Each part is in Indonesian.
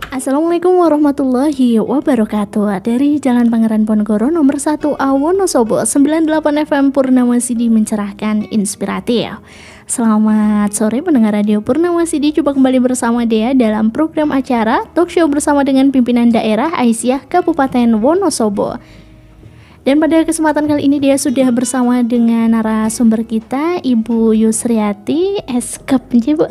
Assalamualaikum warahmatullahi wabarakatuh. Dari Jalan Pangeran Ponegoro nomor 1A Wonosobo 98 FM Purnama Sidi mencerahkan inspiratif. Selamat sore pendengar Radio Purnama Sidi, jumpa kembali bersama Dea dalam program acara Talk Show bersama dengan pimpinan daerah Aisyah Kabupaten Wonosobo. Dan pada kesempatan kali ini dia sudah bersama dengan narasumber kita, Ibu Yusriati Eskep, Bu.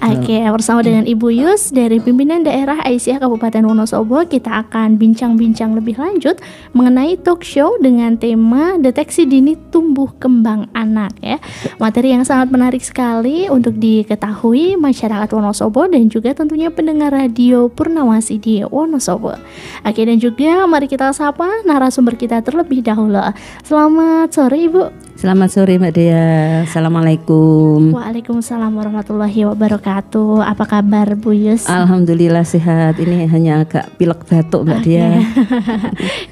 Oke, bersama dengan Ibu Yus dari pimpinan daerah Aisyah Kabupaten Wonosobo, kita akan bincang-bincang lebih lanjut mengenai talk show dengan tema deteksi dini tumbuh kembang anak ya. Materi yang sangat menarik sekali untuk diketahui masyarakat Wonosobo dan juga tentunya pendengar Radio Purnama Sidi Wonosobo. Oke, dan juga mari kita sapa narasumber kita terlebih dahulu. Selamat sore Ibu. Selamat sore Mbak Dea. Assalamualaikum. Waalaikumsalam warahmatullahi wabarakatuh. Apa kabar Bu Yus? Alhamdulillah sehat. Ini hanya agak pilek batuk Mbak Dea.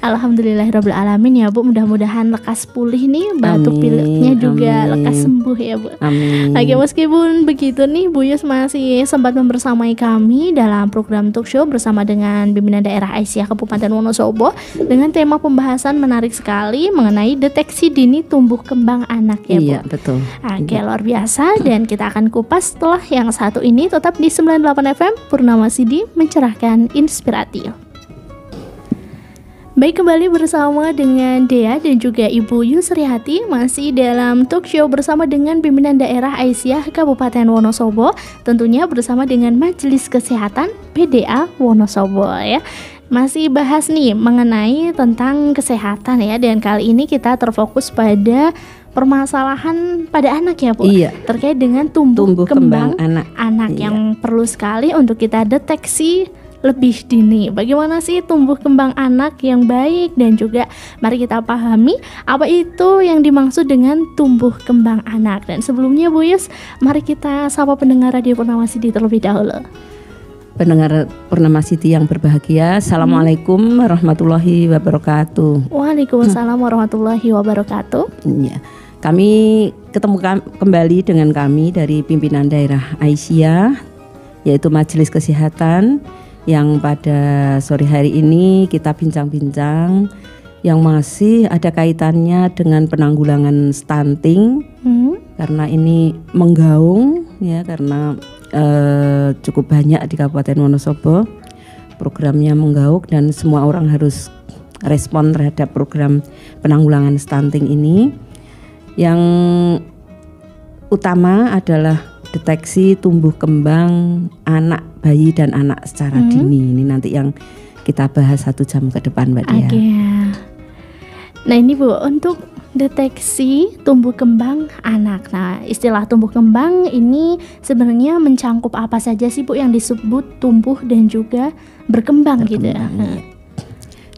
Alhamdulillahirabbil alamin ya Bu. Mudah-mudahan lekas pulih nih, batuk pileknya juga lekas sembuh ya Bu. Amin. Oke, meskipun begitu nih Bu Yus masih sempat membersamai kami dalam program talk show bersama dengan pimpinan daerah Aisyah Kabupaten Wonosobo dengan tema pembahasan menarik sekali mengenai deteksi dini tumbuh kembang anak ya Bu. Iya betul. Oke, luar biasa, dan kita akan kupas setelah yang satu ini tetap di 98 FM Purnama Sidi mencerahkan inspiratif. Baik, kembali bersama dengan Dea dan juga Ibu Yusriati masih dalam talk show bersama dengan pimpinan daerah Aisyah Kabupaten Wonosobo, tentunya bersama dengan Majelis Kesehatan PDA Wonosobo ya. Masih bahas nih mengenai tentang kesehatan ya, dan kali ini kita terfokus pada permasalahan pada anak ya Bu. Iya. Terkait dengan tumbuh kembang anak Iya. yang perlu sekali untuk kita deteksi lebih dini. Bagaimana sih tumbuh kembang anak yang baik, dan juga mari kita pahami apa itu yang dimaksud dengan tumbuh kembang anak. Dan sebelumnya Bu Yus, mari kita sapa pendengar Radio Purnama Sidi terlebih dahulu. Pendengar Purnama Sidi yang berbahagia, Assalamualaikum warahmatullahi wabarakatuh. Waalaikumsalam warahmatullahi wabarakatuh. Ya, kami ketemu kembali dengan kami dari pimpinan daerah Aisyah, yaitu Majelis Kesehatan, yang pada sore hari ini kita bincang-bincang yang masih ada kaitannya dengan penanggulangan stunting, karena ini menggaung ya, karena cukup banyak di Kabupaten Wonosobo programnya menggaung dan semua orang harus respon terhadap program penanggulangan stunting ini. Yang utama adalah deteksi tumbuh kembang anak, bayi dan anak secara dini. Ini nanti yang kita bahas 1 jam ke depan Mbak Dea. Nah ini Bu, untuk deteksi tumbuh kembang anak. Nah, istilah tumbuh kembang ini sebenarnya mencangkup apa saja sih Bu yang disebut tumbuh dan juga berkembang gitu ya?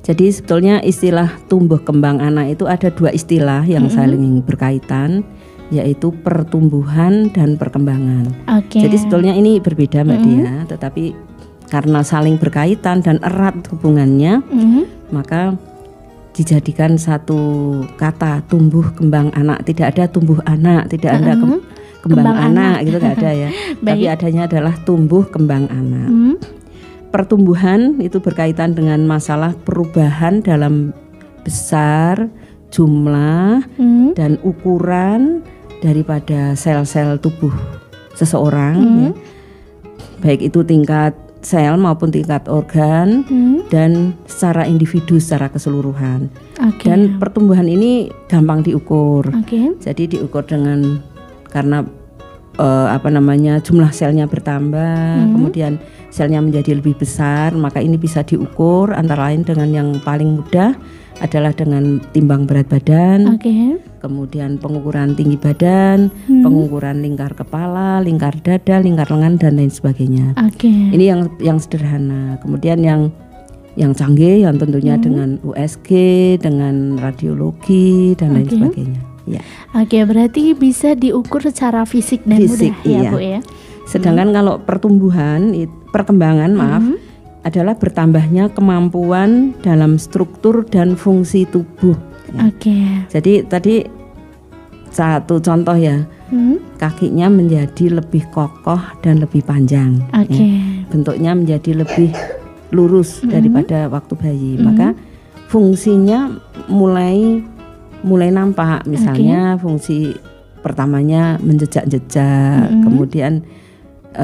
Jadi sebetulnya istilah tumbuh kembang anak itu ada 2 istilah yang saling berkaitan, yaitu pertumbuhan dan perkembangan. Jadi sebetulnya ini berbeda Mbak Dea, tetapi karena saling berkaitan dan erat hubungannya, maka dijadikan satu kata tumbuh kembang anak. Tidak ada tumbuh anak, tidak ada kembang anak gitu, nggak ada ya. Tapi adanya adalah tumbuh kembang anak. Pertumbuhan itu berkaitan dengan masalah perubahan dalam besar, jumlah, dan ukuran daripada sel-sel tubuh seseorang ya. Baik itu tingkat sel maupun tingkat organ dan secara individu secara keseluruhan. Dan pertumbuhan ini gampang diukur. Jadi diukur dengan karena jumlah selnya bertambah, kemudian selnya menjadi lebih besar, maka ini bisa diukur antara lain dengan yang paling mudah adalah dengan timbang berat badan, kemudian pengukuran tinggi badan, pengukuran lingkar kepala, lingkar dada, lingkar lengan dan lain sebagainya. Ini yang sederhana. Kemudian yang canggih yang tentunya dengan USG, dengan radiologi dan lain sebagainya. Ya. Berarti bisa diukur secara fisik dan mudah ya Bu ya. Sedangkan kalau perkembangan adalah bertambahnya kemampuan dalam struktur dan fungsi tubuh. Jadi tadi satu contoh ya, kakinya menjadi lebih kokoh dan lebih panjang. Bentuknya menjadi lebih lurus daripada waktu bayi. Maka fungsinya mulai nampak. Misalnya fungsi pertamanya menjejak-jejak, kemudian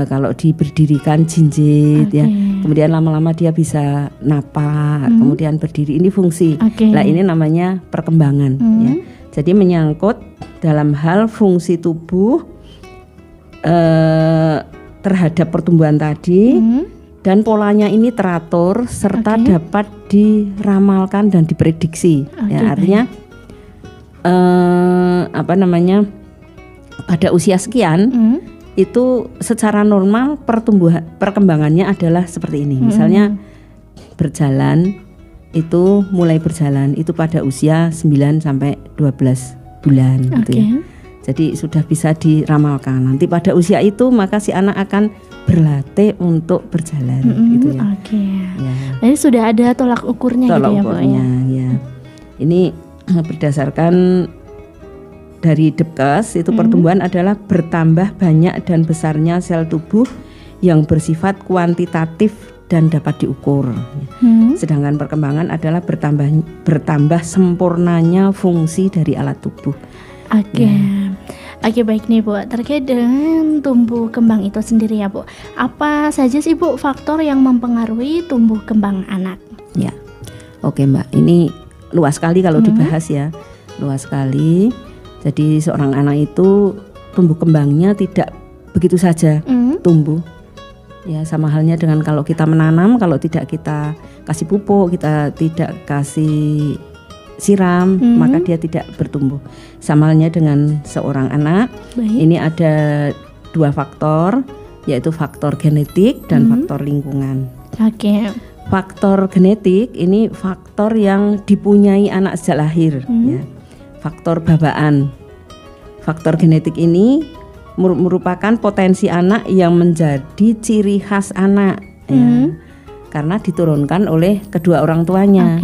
kalau diberdirikan jinjit ya, kemudian lama-lama dia bisa napak, kemudian berdiri. Ini fungsi. Nah, ini namanya perkembangan ya. Jadi menyangkut dalam hal fungsi tubuh terhadap pertumbuhan tadi, dan polanya ini teratur serta dapat diramalkan dan diprediksi. Ya, artinya pada usia sekian itu secara normal perkembangannya adalah seperti ini. Misalnya berjalan itu mulai berjalan itu pada usia 9 sampai 12 bulan gitu ya. Jadi sudah bisa diramalkan. Nanti pada usia itu maka si anak akan berlatih untuk berjalan gitu ya. Ya. Jadi sudah ada tolak ukurnya gitu ya, Bu ya. Ini berdasarkan dari Depkes itu pertumbuhan adalah bertambah banyak dan besarnya sel tubuh yang bersifat kuantitatif dan dapat diukur. Sedangkan perkembangan adalah bertambah sempurnanya fungsi dari alat tubuh. Oke, baik nih Bu, terkait dengan tumbuh kembang itu sendiri ya Bu, apa saja sih Bu faktor yang mempengaruhi tumbuh kembang anak? Ya, oke Mbak, ini luas sekali kalau dibahas ya, luas sekali. Jadi seorang anak itu tumbuh kembangnya tidak begitu saja tumbuh. Ya, sama halnya dengan kalau kita menanam, kalau tidak kita kasih pupuk, kita tidak kasih siram, maka dia tidak bertumbuh. Sama halnya dengan seorang anak. Ini ada dua faktor, yaitu faktor genetik dan faktor lingkungan. Faktor genetik ini faktor yang dipunyai anak sejak lahir, ya. Faktor bawaan. Faktor genetik ini merupakan potensi anak yang menjadi ciri khas anak, ya, karena diturunkan oleh kedua orang tuanya.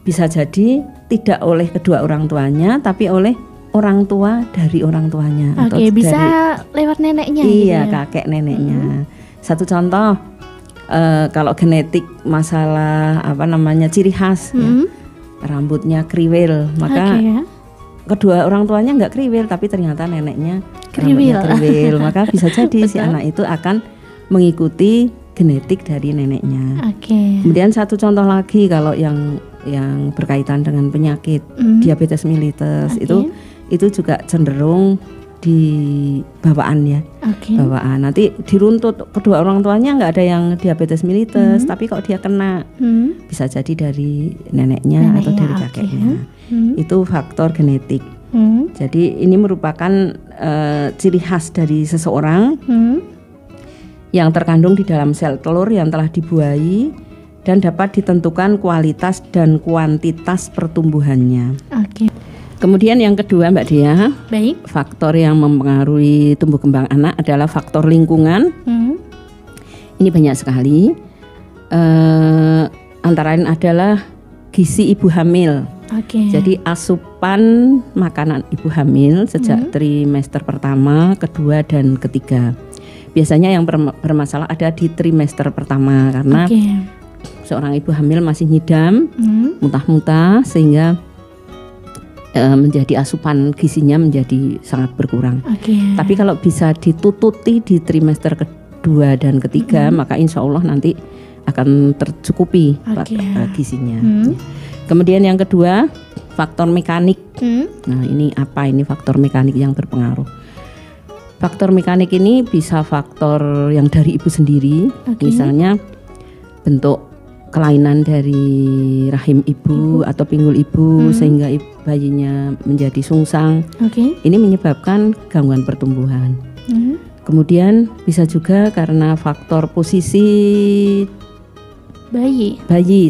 Bisa jadi tidak oleh kedua orang tuanya, tapi oleh orang tua dari orang tuanya. Bisa lewat neneknya. Iya, gitu ya? Kakek neneknya. Satu contoh, kalau genetik masalah ciri khas, ya, rambutnya kriwil, maka kedua orang tuanya nggak kriwil, tapi ternyata neneknya kriwil. Maka bisa jadi si anak itu akan mengikuti genetik dari neneknya. Kemudian satu contoh lagi, kalau yang berkaitan dengan penyakit diabetes mellitus, itu juga cenderung di bawaan ya. Bawaan. Nanti diruntut kedua orang tuanya nggak ada yang diabetes mellitus, tapi kok dia kena, bisa jadi dari neneknya atau dari kakeknya. Itu faktor genetik. Jadi ini merupakan ciri khas dari seseorang yang terkandung di dalam sel telur yang telah dibuahi dan dapat ditentukan kualitas dan kuantitas pertumbuhannya. Kemudian yang kedua Mbak Dia, faktor yang mempengaruhi tumbuh kembang anak adalah faktor lingkungan. Ini banyak sekali. Antara lain adalah gizi ibu hamil. Jadi asupan makanan ibu hamil sejak trimester pertama, kedua dan ketiga. Biasanya yang bermasalah ada di trimester pertama karena seorang ibu hamil masih ngidam, muntah-muntah, sehingga menjadi asupan gizinya menjadi sangat berkurang. Tapi kalau bisa ditututi di trimester kedua dan ketiga, maka insya Allah nanti akan tercukupi gizinya. Kemudian yang kedua, faktor mekanik. Nah, ini apa? Ini faktor mekanik yang berpengaruh. Faktor mekanik ini bisa faktor yang dari ibu sendiri, misalnya bentuk kelainan dari rahim ibu atau pinggul ibu sehingga bayinya menjadi sungsang. Ini menyebabkan gangguan pertumbuhan. Kemudian bisa juga karena faktor posisi bayi,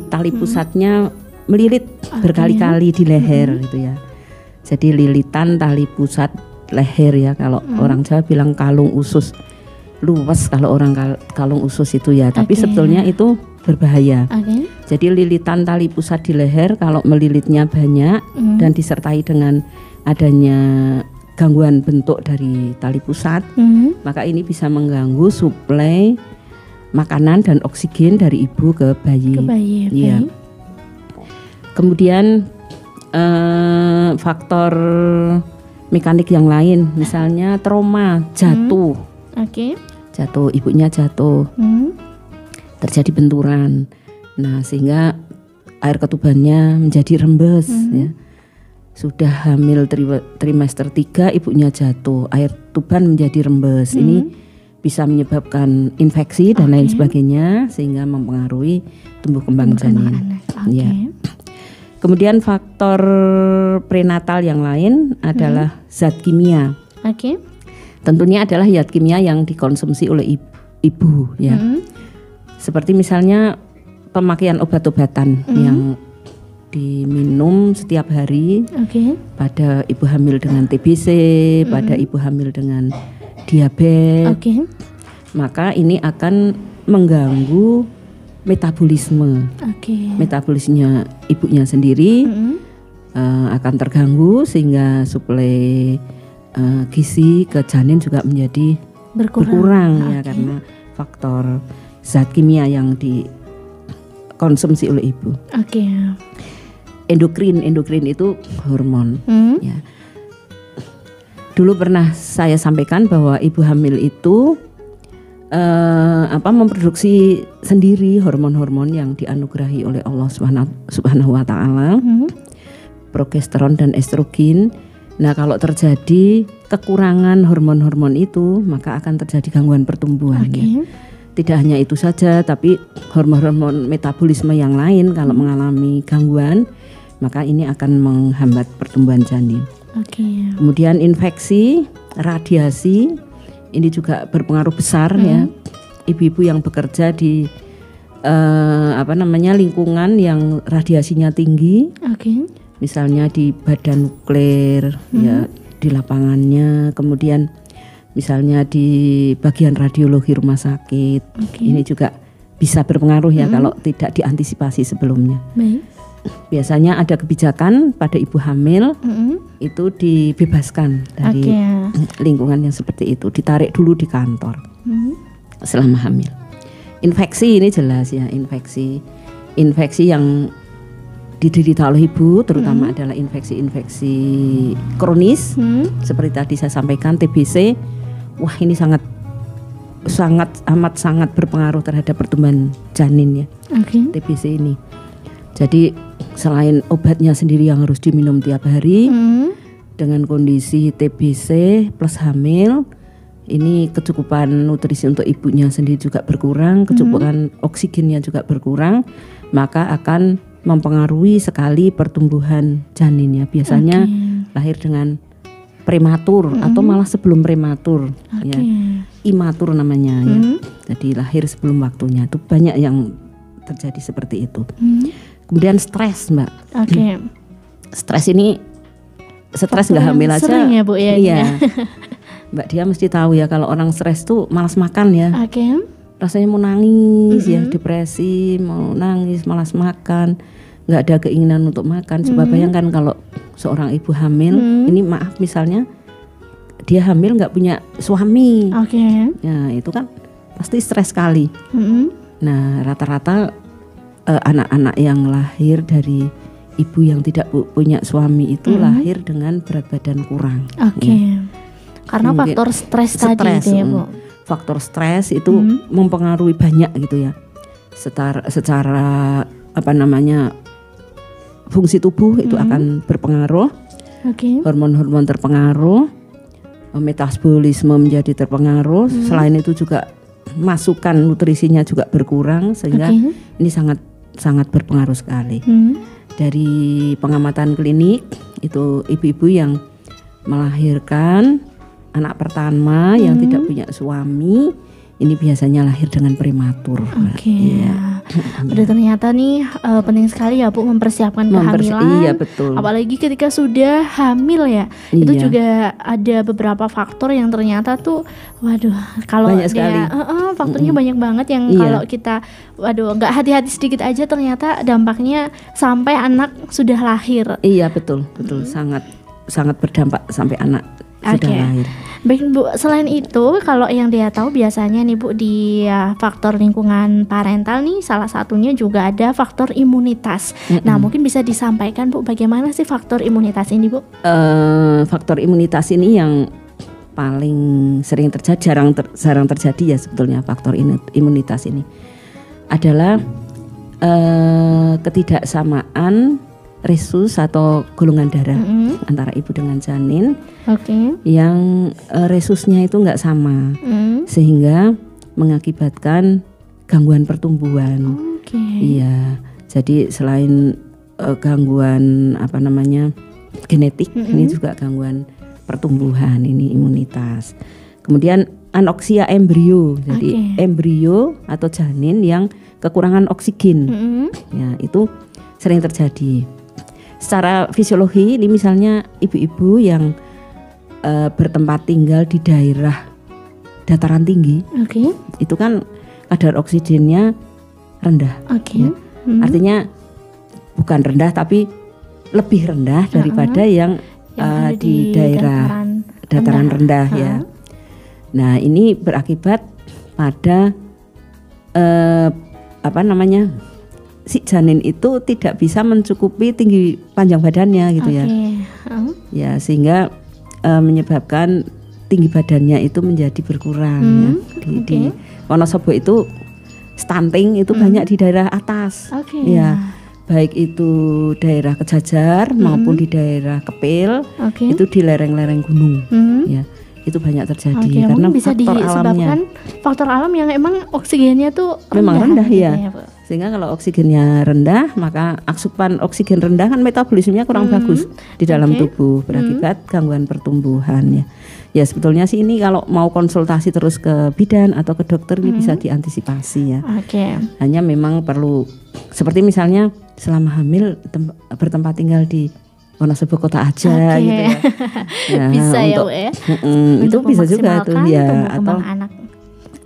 tali pusatnya melilit berkali-kali di leher gitu ya. Jadi lilitan tali pusat leher ya, kalau orang Jawa bilang kalung usus. Luas kalau orang kalung usus itu ya, tapi sebetulnya itu berbahaya. Jadi lilitan tali pusat di leher kalau melilitnya banyak dan disertai dengan adanya gangguan bentuk dari tali pusat, maka ini bisa mengganggu suplai makanan dan oksigen dari ibu ke bayi. Iya. Kemudian faktor mekanik yang lain, misalnya trauma, jatuh. Jatuh, ibunya jatuh. Terjadi benturan. Nah, sehingga air ketubannya menjadi rembes ya. Sudah hamil trimester 3, ibunya jatuh, air tuban menjadi rembes. Ini bisa menyebabkan infeksi dan lain sebagainya, sehingga mempengaruhi tumbuh kembang janin. Ya. Kemudian faktor prenatal yang lain adalah zat kimia. Tentunya adalah zat kimia yang dikonsumsi oleh ibu ya. Seperti misalnya pemakaian obat-obatan yang diminum setiap hari pada ibu hamil dengan TBC, pada ibu hamil dengan diabetes. Maka ini akan mengganggu metabolisme. Metabolisme ibunya sendiri akan terganggu, sehingga suplai gizi ke janin juga menjadi berkurang ya, karena faktor zat kimia yang dikonsumsi oleh ibu. Endokrin itu hormon ya. Dulu pernah saya sampaikan bahwa ibu hamil itu memproduksi sendiri hormon-hormon yang dianugerahi oleh Allah Subhanahu wa taala. Progesteron dan estrogen. Nah, kalau terjadi kekurangan hormon-hormon itu, maka akan terjadi gangguan pertumbuhan ya. Tidak hanya itu saja, tapi hormon-hormon metabolisme yang lain kalau mengalami gangguan, maka ini akan menghambat pertumbuhan janin. Kemudian infeksi, radiasi, ini juga berpengaruh besar ya. Ibu-ibu yang bekerja di lingkungan yang radiasinya tinggi, misalnya di badan nuklir ya, di lapangannya, kemudian misalnya di bagian radiologi rumah sakit, ini juga bisa berpengaruh ya kalau tidak diantisipasi sebelumnya. Biasanya ada kebijakan pada ibu hamil itu dibebaskan dari lingkungan yang seperti itu, ditarik dulu di kantor selama hamil. Infeksi ini jelas ya, infeksi yang diderita oleh ibu terutama adalah infeksi-infeksi kronis seperti tadi saya sampaikan, TBC. Wah, ini sangat berpengaruh terhadap pertumbuhan janin ya, TBC ini. Jadi selain obatnya sendiri yang harus diminum tiap hari, dengan kondisi TBC plus hamil, ini kecukupan nutrisi untuk ibunya sendiri juga berkurang, kecukupan oksigennya juga berkurang, maka akan mempengaruhi sekali pertumbuhan janinnya. Biasanya lahir dengan prematur atau malah sebelum prematur ya, imatur namanya ya. Jadi lahir sebelum waktunya, itu banyak yang terjadi seperti itu. Kemudian stres, Mbak. Stres nggak hamil aja. Sering ya, Bu ya. Iya. Mbak dia mesti tahu ya, kalau orang stres tuh malas makan ya. Rasanya mau nangis ya, depresi, mau nangis, malas makan, nggak ada keinginan untuk makan. Coba bayangkan kalau seorang ibu hamil, ini maaf misalnya dia hamil nggak punya suami. Nah, itu kan pasti stres sekali. Nah, rata-rata anak-anak yang lahir dari ibu yang tidak punya suami itu lahir dengan berat badan kurang. Ya. Karena mungkin faktor stres tadi itu ya, Bu. Faktor stres itu mempengaruhi banyak gitu ya. Secara fungsi tubuh itu akan berpengaruh. Hormon-hormon terpengaruh, metabolisme menjadi terpengaruh. Selain itu juga masukan nutrisinya juga berkurang, sehingga ini sangat berpengaruh sekali. Dari pengamatan klinik itu ibu-ibu yang melahirkan anak pertama yang tidak punya suami, ini biasanya lahir dengan prematur. Ya. Udah ternyata nih penting sekali ya, Bu, mempersiapkan kehamilan. Iya, betul. Apalagi ketika sudah hamil ya. Iya. Itu juga ada beberapa faktor yang ternyata tuh kalau dia faktornya banyak banget yang kalau kita nggak hati-hati sedikit aja ternyata dampaknya sampai anak sudah lahir. Iya, betul. Sangat berdampak sampai anak sudah lahir. Baik Bu, selain itu kalau yang dia tahu biasanya nih Bu di faktor lingkungan parental nih salah satunya juga ada faktor imunitas. Nah mungkin bisa disampaikan Bu bagaimana sih faktor imunitas ini Bu? Faktor imunitas ini yang paling sering terjadi, jarang terjadi ya sebetulnya faktor imunitas ini adalah ketidaksamaan resus atau golongan darah antara ibu dengan janin, yang resusnya itu nggak sama, sehingga mengakibatkan gangguan pertumbuhan. Iya, jadi selain gangguan genetik, ini juga gangguan pertumbuhan, ini imunitas. Kemudian anoksia embrio, jadi embrio atau janin yang kekurangan oksigen, ya itu sering terjadi. Secara fisiologi ini misalnya ibu-ibu yang bertempat tinggal di daerah dataran tinggi, itu kan kadar oksigennya rendah. Ya. Artinya bukan rendah tapi lebih rendah daripada yang di daerah dataran rendah ya. Nah ini berakibat pada si janin itu tidak bisa mencukupi tinggi panjang badannya gitu ya. Ya sehingga menyebabkan tinggi badannya itu menjadi berkurang ya. Di Wonosobo itu stunting itu banyak di daerah atas. Ya. Baik itu daerah Kejajar maupun di daerah Kepil, itu di lereng-lereng gunung. Ya. Itu banyak terjadi karena bisa faktor alamnya. Faktor alam yang emang oksigennya tuh memang rendah ya. Sehingga kalau oksigennya rendah, maka asupan oksigen rendah kan metabolismenya kurang bagus di dalam tubuh, berakibat gangguan pertumbuhan ya. Ya sebetulnya sih ini kalau mau konsultasi terus ke bidan atau ke dokter ini bisa diantisipasi ya. Hanya memang perlu seperti misalnya selama hamil bertempat tinggal di Wonosobo kota aja gitu ya. Ya bisa untuk, ya itu bisa juga tuh ya, atau anak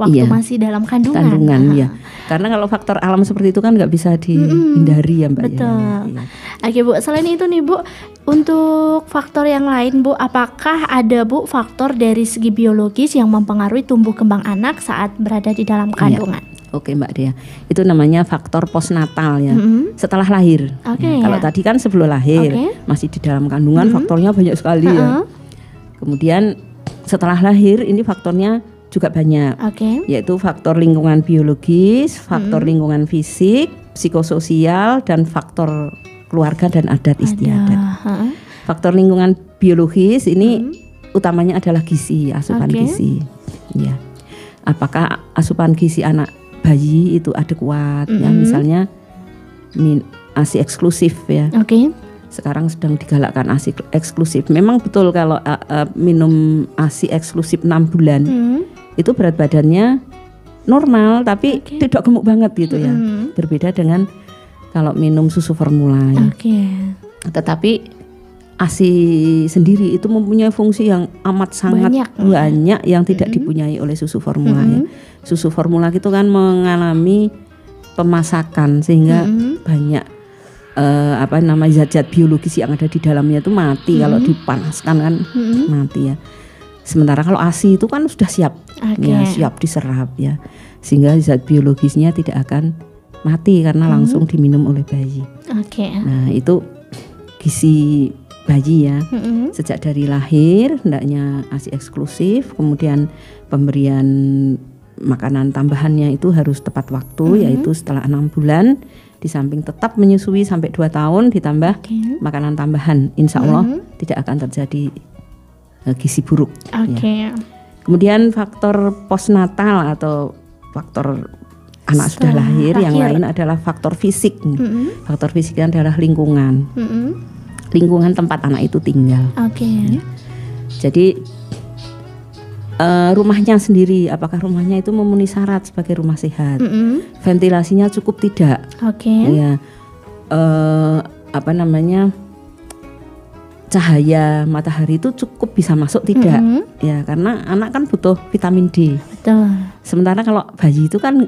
waktu masih dalam kandungan ya. Karena kalau faktor alam seperti itu kan nggak bisa dihindari ya Mbak. Betul. Ya. Oke Bu, selain itu nih Bu, untuk faktor yang lain Bu, apakah ada Bu faktor dari segi biologis yang mempengaruhi tumbuh kembang anak saat berada di dalam kandungan? Oke Mbak Dea, itu namanya faktor postnatal ya, setelah lahir. Kalau tadi kan sebelum lahir, masih di dalam kandungan faktornya banyak sekali ya. Kemudian setelah lahir ini faktornya juga banyak, yaitu faktor lingkungan biologis, faktor lingkungan fisik, psikososial, dan faktor keluarga dan adat istiadat. Faktor lingkungan biologis ini utamanya adalah gizi, asupan gizi. Ya, apakah asupan gizi anak bayi itu adekuat ya, misalnya ASI eksklusif ya. Sekarang sedang digalakkan ASI eksklusif. Memang betul kalau minum ASI eksklusif 6 bulan itu berat badannya normal tapi tidak gemuk banget gitu ya. Berbeda dengan kalau minum susu formula ya. Tetapi ASI sendiri itu mempunyai fungsi yang amat sangat banyak yang tidak dipunyai oleh susu formula ya. Susu formula itu kan mengalami pemasakan sehingga banyak zat-zat biologis yang ada di dalamnya itu mati kalau dipanaskan kan mati ya. Sementara kalau ASI itu kan sudah siap ya, siap diserap ya. Sehingga zat biologisnya tidak akan mati karena langsung diminum oleh bayi. Nah, itu gizi bayi ya. Sejak dari lahir hendaknya ASI eksklusif, kemudian pemberian makanan tambahannya itu harus tepat waktu, yaitu setelah 6 bulan, di samping tetap menyusui sampai 2 tahun ditambah makanan tambahan, insya Allah tidak akan terjadi gizi buruk ya. Kemudian faktor postnatal atau faktor anak sudah lahir, yang lain adalah faktor fisik. Faktor fisiknya adalah lingkungan. Lingkungan tempat anak itu tinggal. Ya. Jadi rumahnya sendiri, apakah rumahnya itu memenuhi syarat sebagai rumah sehat? Ventilasinya cukup tidak? Ya, cahaya matahari itu cukup bisa masuk tidak? Ya, karena anak kan butuh vitamin D. Betul. Sementara kalau bayi itu kan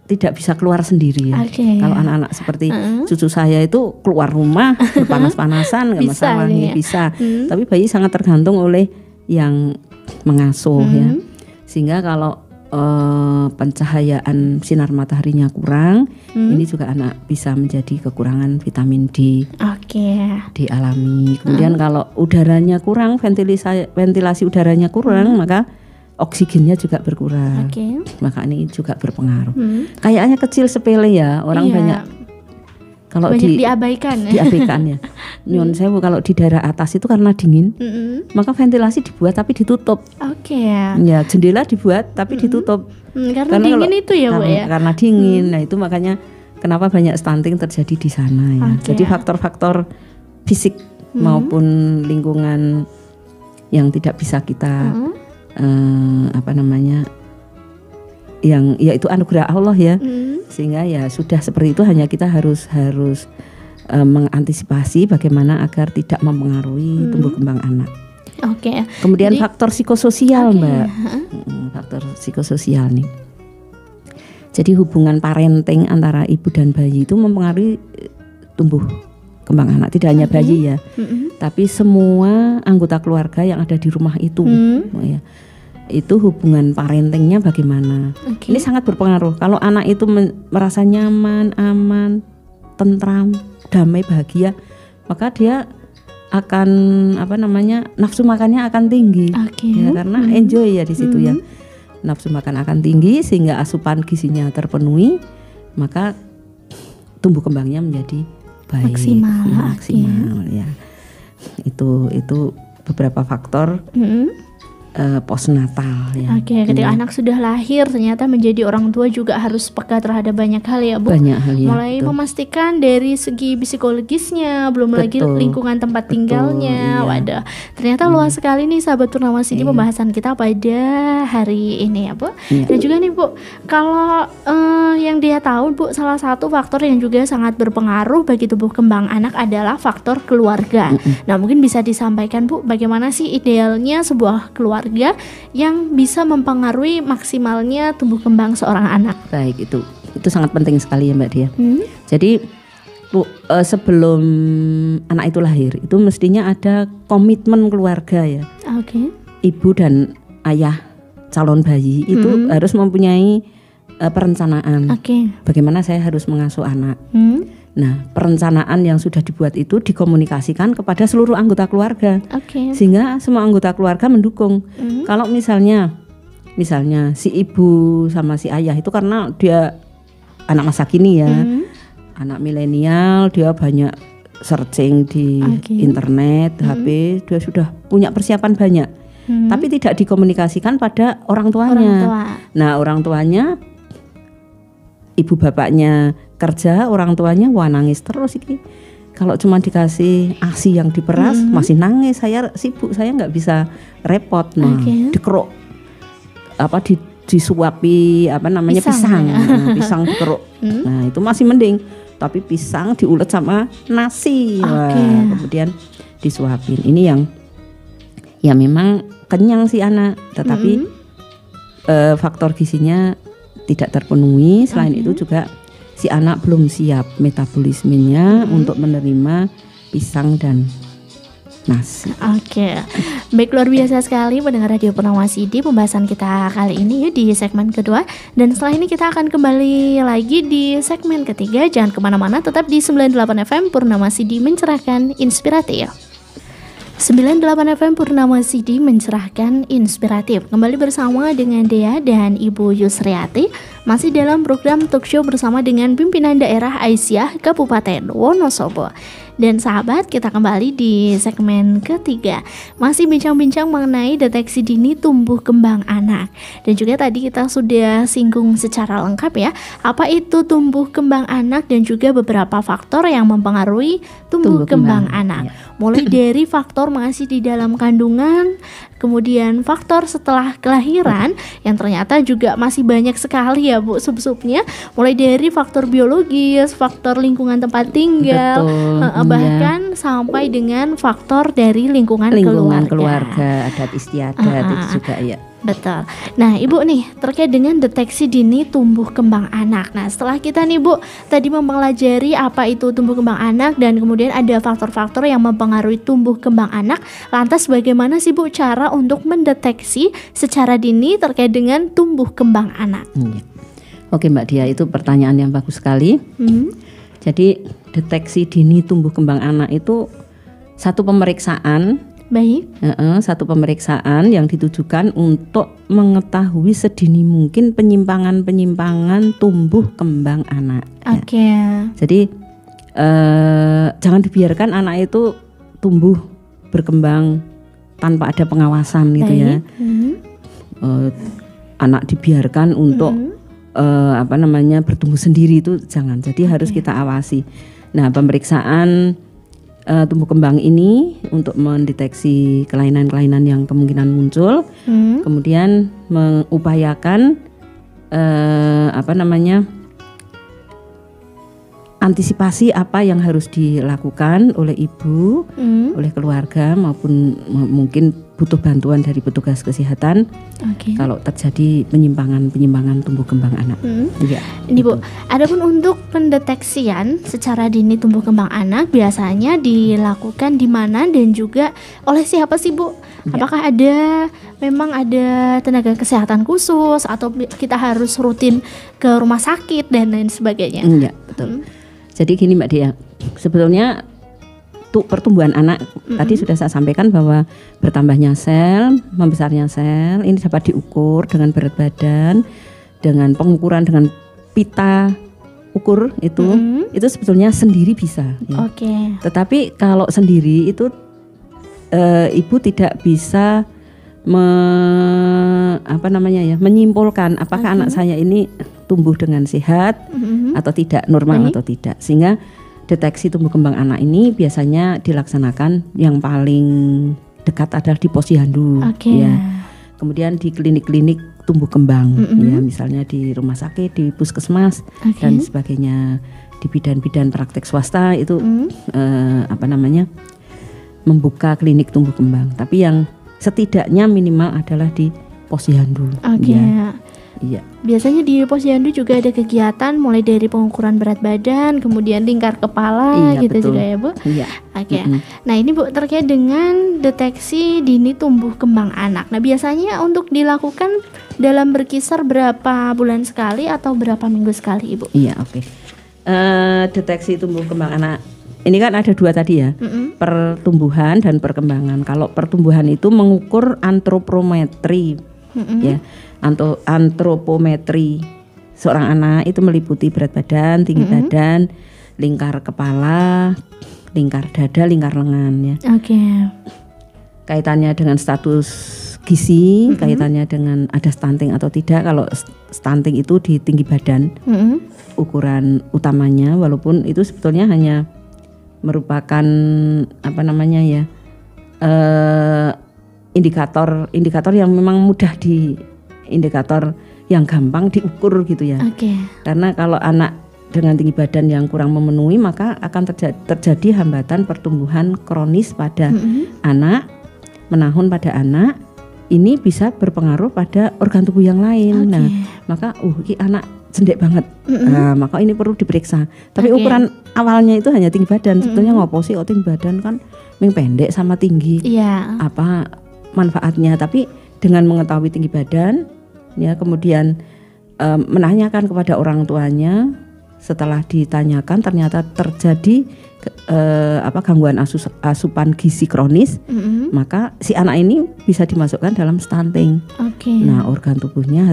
tidak bisa keluar sendiri ya. Kalau anak-anak seperti cucu saya itu keluar rumah panas-panasan nggak masalah nih, bisa. Tapi bayi sangat tergantung oleh yang mengasuh ya. Sehingga kalau pencahayaan sinar mataharinya kurang, ini juga anak bisa menjadi kekurangan vitamin D. Dialami. Kemudian kalau udaranya kurang, ventilasi udaranya kurang, maka oksigennya juga berkurang. Maka ini juga berpengaruh. Kayaknya kecil sepele ya, orang banyak kalau diabaikan ya. Nyun sewu, kalau di daerah atas itu karena dingin, maka ventilasi dibuat tapi ditutup. Ya, jendela dibuat tapi ditutup. Karena dingin itu ya, Bu ya. Karena dingin. Nah, itu makanya kenapa banyak stunting terjadi di sana ya. Jadi faktor-faktor fisik maupun lingkungan yang tidak bisa kita yang yaitu anugerah Allah ya. Sehingga ya sudah seperti itu, hanya kita harus mengantisipasi bagaimana agar tidak mempengaruhi tumbuh kembang anak. Kemudian faktor psikososial, Mbak. Faktor psikososial nih. Jadi hubungan parenting antara ibu dan bayi itu mempengaruhi tumbuh kembang anak. Tidak hanya bayi ya, tapi semua anggota keluarga yang ada di rumah itu. Ya. Itu hubungan parentingnya bagaimana. Ini sangat berpengaruh. Kalau anak itu merasa nyaman, aman, tentram, damai, bahagia, maka dia akan nafsu makannya akan tinggi. Ya, karena enjoy ya di situ ya. Nafsu makan akan tinggi sehingga asupan gizinya terpenuhi, maka tumbuh kembangnya menjadi baik, maksimal ya. Itu beberapa faktor postnatal ya. Ketika anak sudah lahir ternyata menjadi orang tua juga harus peka terhadap banyak hal ya, Bu. Banyak hal ya. Mulai memastikan dari segi psikologisnya, belum lagi lingkungan tempat tinggalnya. Waduh, ternyata luas sekali nih sahabat Purnama Sidi pembahasan kita pada hari ini ya, Bu. Dan juga nih, Bu, kalau yang dia tahu, Bu, salah satu faktor yang juga sangat berpengaruh bagi tumbuh kembang anak adalah faktor keluarga. Nah, mungkin bisa disampaikan, Bu, bagaimana sih idealnya sebuah keluarga yang bisa mempengaruhi maksimalnya tumbuh kembang seorang anak. Baik, itu sangat penting sekali ya, Mbak Dia. Jadi Bu, sebelum anak itu lahir itu mestinya ada komitmen keluarga ya. Ibu dan ayah calon bayi itu harus mempunyai perencanaan. Bagaimana saya harus mengasuh anak. Nah, perencanaan yang sudah dibuat itu dikomunikasikan kepada seluruh anggota keluarga, sehingga semua anggota keluarga mendukung. Kalau misalnya si ibu sama si ayah itu karena dia anak masa kini ya, anak milenial, dia banyak searching di internet, HP, dia sudah punya persiapan banyak, tapi tidak dikomunikasikan pada orang tuanya. Nah, orang tuanya, ibu bapaknya kerja, orang tuanya nangis terus iki. Kalau cuma dikasih ASI yang diperas masih nangis, saya sibuk, saya nggak bisa repot. Nah, dikeruk disuapi pisang. Nah, pisang dikeruk. Nah, itu masih mending. Tapi pisang diulet sama nasi. Wah, kemudian disuapin. Ini yang ya memang kenyang si anak, tetapi faktor gizinya tidak terpenuhi. Selain itu juga si anak belum siap metabolismenya untuk menerima pisang dan nasi. Baik, luar biasa sekali pendengar Radio Purnama Sidi pembahasan kita kali ini di segmen kedua. Dan setelah ini kita akan kembali lagi di segmen ketiga. Jangan kemana-mana, tetap di 98 FM Purnama Sidi mencerahkan, inspiratif. 98 FM Purnama Sidi mencerahkan, inspiratif. Kembali bersama dengan Dea dan Ibu Yusriati, masih dalam program talk show bersama dengan pimpinan daerah Aisyah Kabupaten Wonosobo. Dan sahabat, kita kembali di segmen ketiga, masih bincang-bincang mengenai deteksi dini tumbuh kembang anak. Dan juga tadi kita sudah singgung secara lengkap ya, apa itu tumbuh kembang anak dan juga beberapa faktor yang mempengaruhi tumbuh kembang anak. Mulai dari faktor masih di dalam kandungan, kemudian faktor setelah kelahiran yang ternyata juga masih banyak sekali ya, Bu, sub-subnya. Mulai dari faktor biologis, faktor lingkungan tempat tinggal, bahkan sampai dengan faktor dari lingkungan keluarga, adat istiadat itu juga ya. Betul. Nah, Ibu nih terkait dengan deteksi dini tumbuh kembang anak. Nah, setelah kita nih Bu tadi mempelajari apa itu tumbuh kembang anak dan kemudian ada faktor-faktor yang mempengaruhi tumbuh kembang anak, lantas bagaimana sih Bu cara untuk mendeteksi secara dini terkait dengan tumbuh kembang anak? Oke Mbak Dia, itu pertanyaan yang bagus sekali. Jadi deteksi dini tumbuh kembang anak itu satu pemeriksaan. Baik. Satu pemeriksaan yang ditujukan untuk mengetahui sedini mungkin penyimpangan tumbuh kembang anak. Oke. Ya. Jadi jangan dibiarkan anak itu tumbuh berkembang tanpa ada pengawasan gitu ya. Anak dibiarkan untuk bertumbuh sendiri itu jangan. Jadi harus kita awasi. Nah, pemeriksaan tumbuh kembang ini untuk mendeteksi kelainan-kelainan yang kemungkinan muncul, kemudian mengupayakan antisipasi apa yang harus dilakukan oleh ibu, oleh keluarga maupun mungkin butuh bantuan dari petugas kesehatan kalau terjadi penyimpangan tumbuh kembang anak. Ya, ini Bu, adapun untuk pendeteksian secara dini tumbuh kembang anak biasanya dilakukan di mana dan juga oleh siapa sih Bu? Ya. Apakah memang ada tenaga kesehatan khusus atau kita harus rutin ke rumah sakit dan lain sebagainya? Ya, betul. Jadi gini Mbak Dia, sebetulnya pertumbuhan anak tadi sudah saya sampaikan bahwa bertambahnya sel, membesarnya sel ini dapat diukur dengan berat badan, dengan pengukuran dengan pita ukur itu sebetulnya sendiri bisa. Ya. Tetapi kalau sendiri itu ibu tidak bisa menyimpulkan apakah anak saya ini tumbuh dengan sehat atau tidak, normal atau tidak, sehingga deteksi tumbuh kembang anak ini biasanya dilaksanakan yang paling dekat adalah di posyandu, ya. Kemudian di klinik-klinik tumbuh kembang, ya, misalnya di rumah sakit, di puskesmas dan sebagainya, di bidan-bidan praktek swasta itu membuka klinik tumbuh kembang. Tapi yang setidaknya minimal adalah di posyandu. Ya. Iya. Biasanya di posyandu juga ada kegiatan mulai dari pengukuran berat badan, kemudian lingkar kepala, gitu juga ya Bu. Iya. Nah ini Bu terkait dengan deteksi dini tumbuh kembang anak. Nah biasanya untuk dilakukan dalam berkisar berapa bulan sekali atau berapa minggu sekali Ibu? Iya, deteksi tumbuh kembang anak ini kan ada dua tadi ya, pertumbuhan dan perkembangan. Kalau pertumbuhan itu mengukur antropometri, ya. Antropometri seorang anak itu meliputi berat badan, tinggi badan, lingkar kepala, lingkar dada, lingkar lengan, ya. Kaitannya dengan status gizi, kaitannya dengan ada stunting atau tidak. Kalau stunting itu di tinggi badan, ukuran utamanya, walaupun itu sebetulnya hanya merupakan indikator yang memang mudah indikator yang gampang diukur gitu ya. Karena kalau anak dengan tinggi badan yang kurang memenuhi maka akan terjadi hambatan pertumbuhan kronis pada anak, menahun pada anak. Ini bisa berpengaruh pada organ tubuh yang lain. Nah, maka anak jendek banget. Nah, maka ini perlu diperiksa. Tapi ukuran awalnya itu hanya tinggi badan. Sebetulnya ngopo sih tinggi badan kan pendek sama tinggi. Apa manfaatnya? Tapi dengan mengetahui tinggi badan, ya, kemudian menanyakan kepada orang tuanya, setelah ditanyakan ternyata terjadi gangguan asupan gizi kronis, maka si anak ini bisa dimasukkan dalam stunting. Nah, organ tubuhnya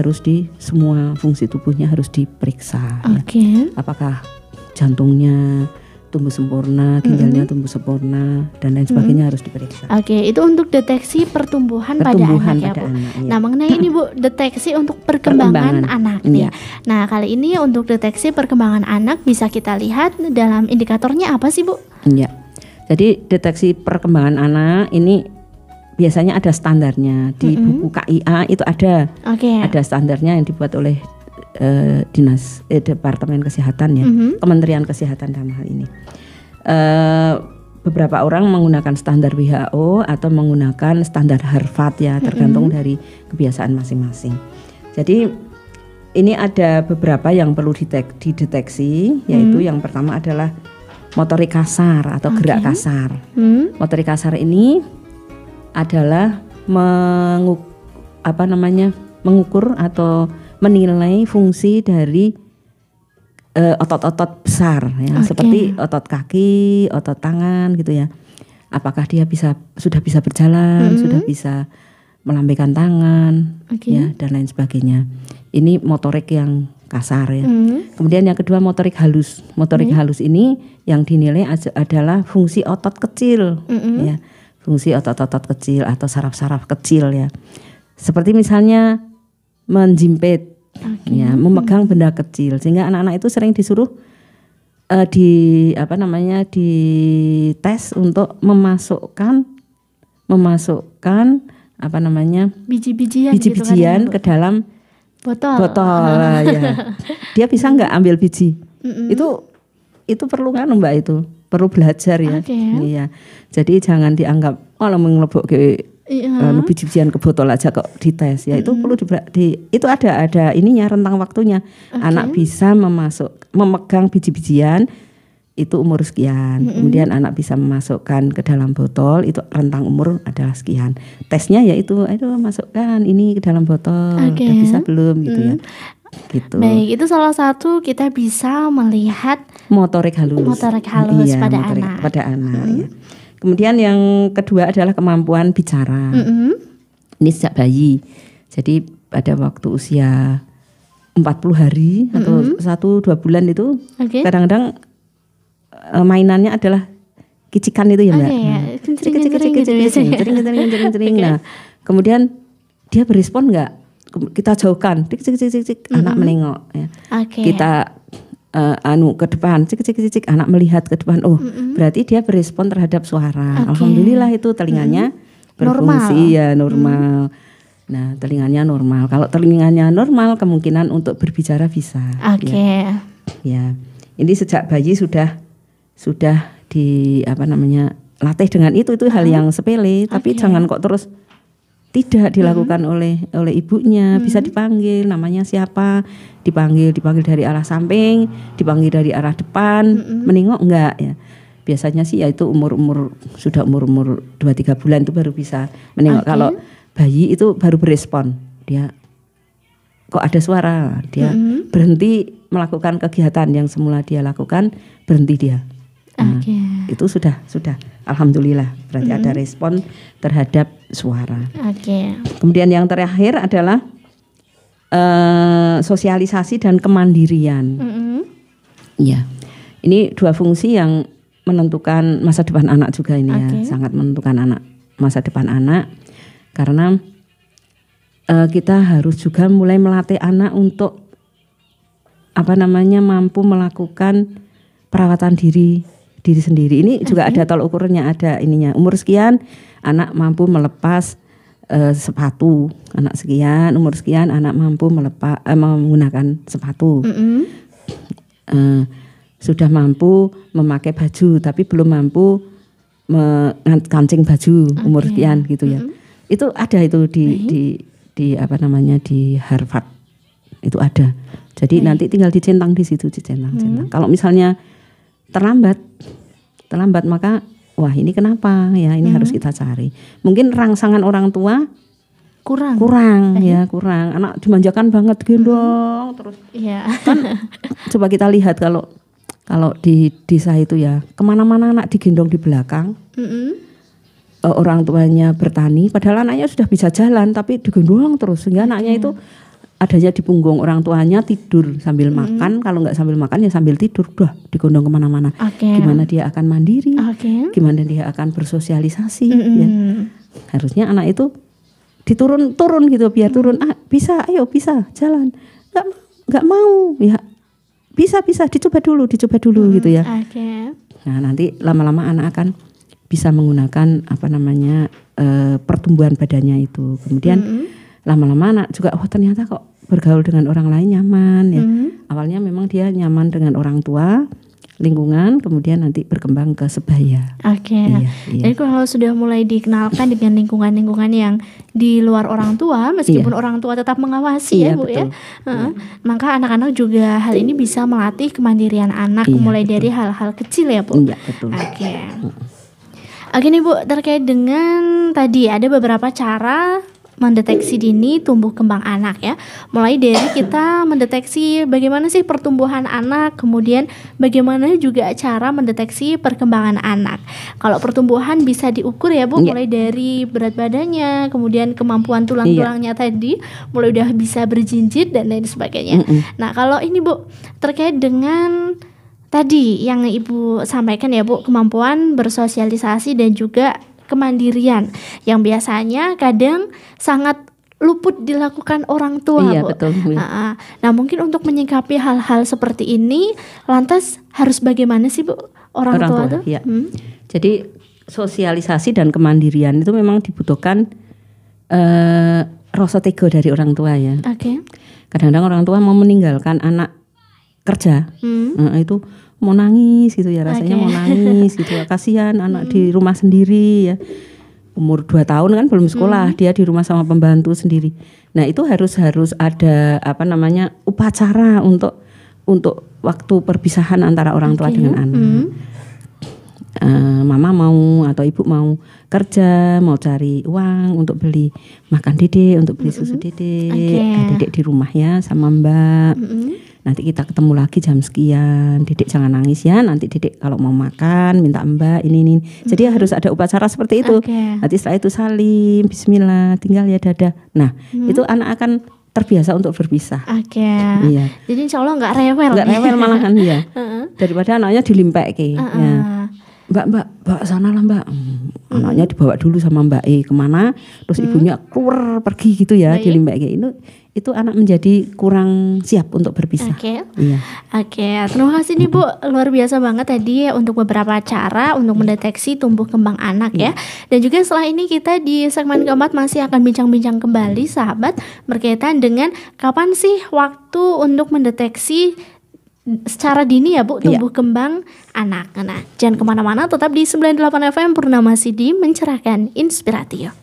semua fungsi tubuhnya harus diperiksa. Ya. Apakah jantungnya tumbuh sempurna, ginjalnya tumbuh sempurna, dan lain sebagainya harus diperiksa. Itu untuk deteksi pertumbuhan pada anak ya Bu. Nah mengenai ini Bu, deteksi untuk perkembangan anak nih. Nah kali ini untuk deteksi perkembangan anak bisa kita lihat dalam indikatornya apa sih Bu? Iya. Jadi deteksi perkembangan anak ini biasanya ada standarnya di buku KIA itu ada standarnya yang dibuat oleh Departemen Kesehatan ya, Kementerian Kesehatan dalam hal ini. beberapa orang menggunakan standar WHO atau menggunakan standar Harvard ya, tergantung dari kebiasaan masing-masing. Jadi ini ada beberapa yang perlu dideteksi, yaitu yang pertama adalah motorik kasar atau gerak kasar. Motorik kasar ini adalah mengukur atau menilai fungsi dari otot-otot besar ya, seperti otot kaki, otot tangan gitu ya. Apakah dia sudah bisa berjalan, sudah bisa melambaikan tangan, ya, dan lain sebagainya. Ini motorik yang kasar ya. Kemudian yang kedua motorik halus. Motorik halus ini yang dinilai adalah fungsi otot kecil, ya, fungsi otot-otot kecil atau saraf-saraf kecil ya. Seperti misalnya menjimpit, ya, memegang benda kecil. Sehingga anak-anak itu sering disuruh dites untuk memasukkan biji-bijian ke dalam botol ya. Dia bisa nggak ambil biji? Itu perlu kan Mbak, itu perlu belajar ya. Iya. Jadi jangan dianggap kalau mengelebok ke biji-bijian ke botol aja kok dites ya. Itu perlu itu ada ininya, rentang waktunya. Anak bisa memegang biji-bijian itu umur sekian. Kemudian anak bisa memasukkan ke dalam botol, itu rentang umur adalah sekian. Tesnya yaitu masukkan ini ke dalam botol. Udah bisa belum gitu ya. Gitu. Baik, itu salah satu kita bisa melihat motorik halus iya, pada anak. Ya. Kemudian yang kedua adalah kemampuan bicara. Ini sejak bayi. Jadi pada waktu usia 40 hari atau 1-2 bulan itu kadang-kadang mainannya adalah kicikan itu ya Mbak. Cering. Nah, kemudian dia berespon enggak? Kita jauhkan, anak menengok ya. Kita ke depan, cik, anak melihat ke depan. Berarti dia berespon terhadap suara. Alhamdulillah itu telinganya berfungsi normal. Nah, telinganya normal. Kalau telinganya normal, kemungkinan untuk berbicara bisa. Ya. Ini sejak bayi sudah latih dengan itu hal yang sepele, tapi jangan kok terus tidak dilakukan oleh ibunya. Bisa dipanggil, namanya siapa, dipanggil dari arah samping, dipanggil dari arah depan, menengok enggak ya. Biasanya sih ya itu umur 2-3 bulan itu baru bisa menengok. Kalau bayi itu baru berespon, dia kok ada suara, dia berhenti melakukan kegiatan yang semula dia lakukan, berhenti dia. Nah, itu sudah alhamdulillah berarti ada respon terhadap suara. Kemudian yang terakhir adalah sosialisasi dan kemandirian. Ya, ini dua fungsi yang menentukan masa depan anak juga ini ya, sangat menentukan masa depan anak, karena kita harus juga mulai melatih anak untuk mampu melakukan perawatan diri sendiri. Ini juga ada tolak ukurnya, ada ininya. Umur sekian anak mampu melepas sepatu, anak sekian umur sekian anak mampu menggunakan sepatu. Sudah mampu memakai baju tapi belum mampu mengkancing baju umur sekian gitu ya. Itu ada itu di Harvard. Itu ada. Jadi nanti tinggal dicentang di situ, dicentang. Kalau misalnya terlambat maka wah ini kenapa ya, ini harus kita cari. Mungkin rangsangan orang tua kurang. Anak dimanjakan banget gendong terus. Kan coba kita lihat kalau di desa itu ya, kemana-mana anak digendong di belakang. Orang tuanya bertani, padahal anaknya sudah bisa jalan tapi digendong terus, sehingga anaknya itu adanya di punggung orang tuanya, tidur sambil makan, kalau nggak sambil makan ya sambil tidur, digendong kemana-mana. Gimana dia akan mandiri, gimana dia akan bersosialisasi ya. Harusnya anak itu turun gitu, biar turun, bisa, ayo bisa jalan, nggak mau ya, bisa dicoba dulu gitu ya. Nah nanti lama-lama anak akan bisa menggunakan pertumbuhan badannya itu. Kemudian lama-lama anak juga ternyata kok bergaul dengan orang lain nyaman ya. Awalnya memang dia nyaman dengan orang tua, lingkungan, kemudian nanti berkembang ke sebaya. Oke. Iya. Jadi kalau sudah mulai dikenalkan dengan lingkungan-lingkungan yang di luar orang tua, meskipun orang tua tetap mengawasi ya Bu ya, maka anak-anak juga hal ini bisa melatih kemandirian anak mulai dari hal-hal kecil ya Bu. Iya betul. Oke nih Bu, terkait dengan tadi ada beberapa cara mendeteksi dini tumbuh kembang anak ya. Mulai dari kita mendeteksi bagaimana sih pertumbuhan anak, kemudian bagaimana juga cara mendeteksi perkembangan anak. Kalau pertumbuhan bisa diukur ya Bu, mulai dari berat badannya, kemudian kemampuan tulang-tulangnya tadi, mulai udah bisa berjinjit dan lain sebagainya. Nah, kalau ini Bu, terkait dengan tadi yang Ibu sampaikan ya Bu, kemampuan bersosialisasi dan juga kemandirian yang biasanya kadang sangat luput dilakukan orang tua, Bu. Betul. Nah, mungkin untuk menyikapi hal-hal seperti ini, lantas harus bagaimana sih Bu orang tua tuh? Ya. Jadi sosialisasi dan kemandirian itu memang dibutuhkan rasa tega dari orang tua ya. Kadang-kadang orang tua mau meninggalkan anak kerja, itu mau nangis gitu ya, rasanya mau nangis gitu ya, kasihan anak di rumah sendiri ya, umur 2 tahun kan belum sekolah, dia di rumah sama pembantu sendiri. Nah itu harus ada upacara untuk waktu perpisahan antara orang tua dengan anak. Mama mau atau ibu mau kerja, mau cari uang untuk beli makan Dedek, untuk beli susu Dedek, Dedek di rumah ya sama Mbak. Nanti kita ketemu lagi jam sekian, Dedek jangan nangis ya, nanti Dedek kalau mau makan minta Mbak ini. Jadi harus ada upacara seperti itu. Nanti setelah itu salim, bismillah, tinggal ya dadah. Nah itu anak akan terbiasa untuk berpisah. Iya. Jadi insya Allah nggak rewel. Nggak rewel malahan ya. Daripada anaknya dilimpek ya. Mbak sana lah Mbak. Anaknya dibawa dulu sama Mbak kemana, terus ibunya keluar pergi gitu ya, dilimpek itu anak menjadi kurang siap untuk berpisah. Terima kasih nih Bu, luar biasa banget tadi untuk beberapa cara untuk mendeteksi tumbuh kembang anak ya. Dan juga setelah ini kita di segmen keempat masih akan bincang-bincang kembali sahabat berkaitan dengan kapan sih waktu untuk mendeteksi secara dini ya Bu tumbuh kembang anak. Nah, jangan kemana-mana, tetap di 98 FM Purnama Sidi mencerahkan inspiratif.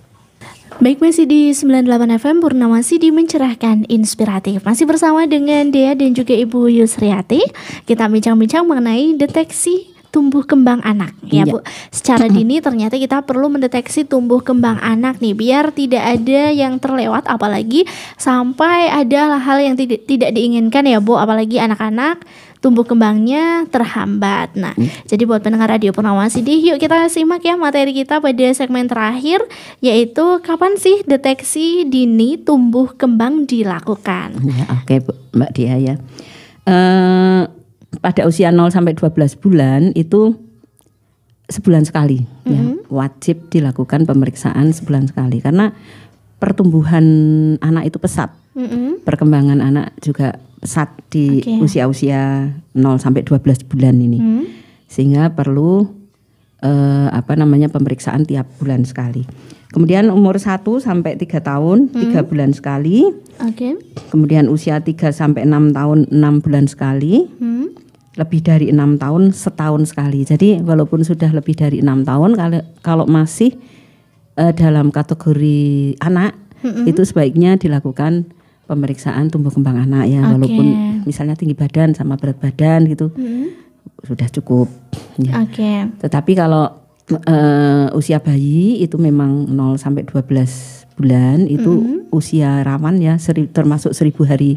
Baik, masih di 98 FM Purnama Sidi mencerahkan inspiratif. Masih bersama dengan Dea dan juga Ibu Yusriati. Kita bincang-bincang mengenai deteksi tumbuh kembang anak ya Bu. Secara dini ternyata kita perlu mendeteksi tumbuh kembang anak nih, biar tidak ada yang terlewat, apalagi sampai ada hal yang tidak diinginkan ya Bu, apalagi anak-anak tumbuh kembangnya terhambat. Nah, jadi buat pendengar Radio Purnama Sidi, yuk kita simak ya materi kita pada segmen terakhir, yaitu kapan sih deteksi dini tumbuh kembang dilakukan. Oke Bu, Mbak Dia ya. Pada usia 0 sampai 12 bulan itu sebulan sekali ya, wajib dilakukan pemeriksaan sebulan sekali, karena pertumbuhan anak itu pesat. Perkembangan anak juga pesat di usia-usia 0 sampai 12 bulan ini. Sehingga perlu pemeriksaan tiap bulan sekali. Kemudian umur 1 sampai 3 tahun 3 bulan sekali. Kemudian usia 3 sampai 6 tahun 6 bulan sekali. Lebih dari 6 tahun setahun sekali. Jadi walaupun sudah lebih dari 6 tahun, kalau masih dalam kategori anak, itu sebaiknya dilakukan pemeriksaan tumbuh kembang anak ya, walaupun misalnya tinggi badan sama berat badan gitu sudah cukup ya. Tetapi kalau usia bayi itu memang 0 sampai 12 bulan itu usia rawan ya, termasuk 1000 hari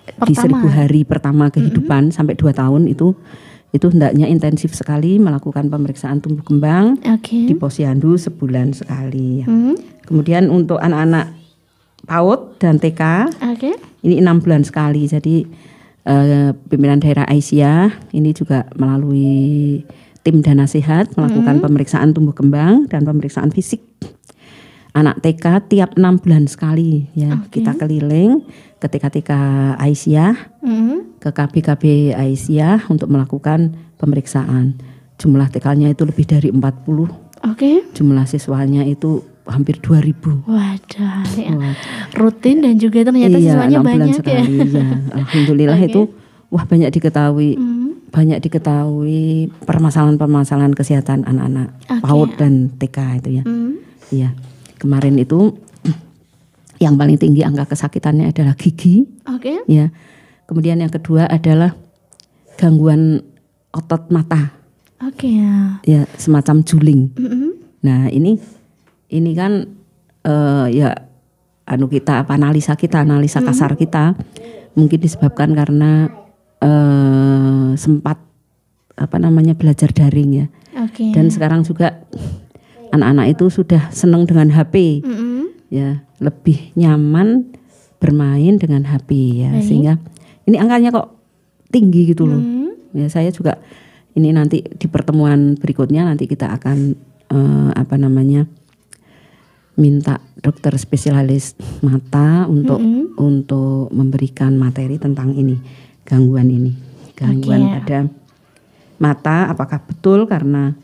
pertama. Di 1000 hari pertama kehidupan sampai 2 tahun itu hendaknya intensif sekali melakukan pemeriksaan tumbuh kembang di posyandu sebulan sekali ya. Kemudian untuk anak-anak PAUD dan TK ini 6 bulan sekali. Jadi pimpinan daerah Aisyah ini juga melalui tim Dana Sehat melakukan pemeriksaan tumbuh kembang dan pemeriksaan fisik anak TK tiap 6 bulan sekali ya. Kita keliling ke TK-TK Aisyah, ke KB-KB Aisyah untuk melakukan pemeriksaan. Jumlah TK-nya itu lebih dari 40. Jumlah siswanya itu hampir 2000. Wadah, ya. Rutin dan juga ternyata siswanya banyak sekali, ya. Alhamdulillah itu banyak diketahui banyak diketahui permasalahan-permasalahan kesehatan anak-anak PAUD dan TK itu ya. Iya. Kemarin itu yang paling tinggi angka kesakitannya adalah gigi. Ya. Kemudian yang kedua adalah gangguan otot mata. Ya, semacam juling. Nah, ini kan ya kita analisa kasar kita mungkin disebabkan karena sempat belajar daring ya. Dan sekarang juga anak-anak itu sudah senang dengan HP. Ya, lebih nyaman bermain dengan HP ya. Sehingga ini angkanya kok tinggi gitu loh. Ya, saya juga ini nanti di pertemuan berikutnya nanti kita akan minta dokter spesialis mata untuk memberikan materi tentang ini, gangguan pada mata, apakah betul karena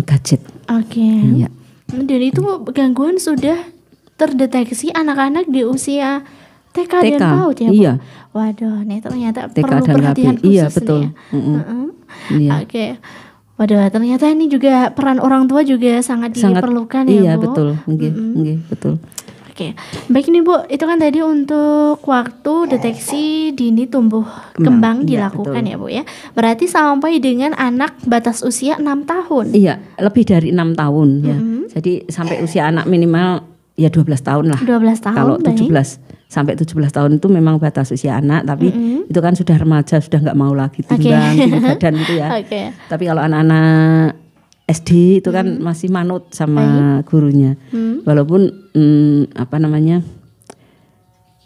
gadget. Ya. Dan itu gangguan sudah terdeteksi anak-anak di usia TK dan PAUD ya, Bu? Iya. Waduh, ini ternyata TK perlu dan perhatian KB. khusus. Iya, betul. Iya. Waduh, ternyata ini juga peran orang tua juga sangat diperlukan ya, iya, Bu. Betul. Betul. Baik nih Bu, itu kan tadi untuk waktu deteksi dini tumbuh kembang dilakukan ya Bu ya. Berarti sampai dengan anak batas usia 6 tahun. Iya, lebih dari 6 tahun ya. Jadi sampai usia anak minimal ya 12 tahun lah. 12 tahun. Kalau 17 sampai 17 tahun itu memang batas usia anak, tapi itu kan sudah remaja, sudah nggak mau lagi timbang, tinggi badan gitu ya. Tapi kalau anak-anak SD itu kan masih manut sama gurunya. Walaupun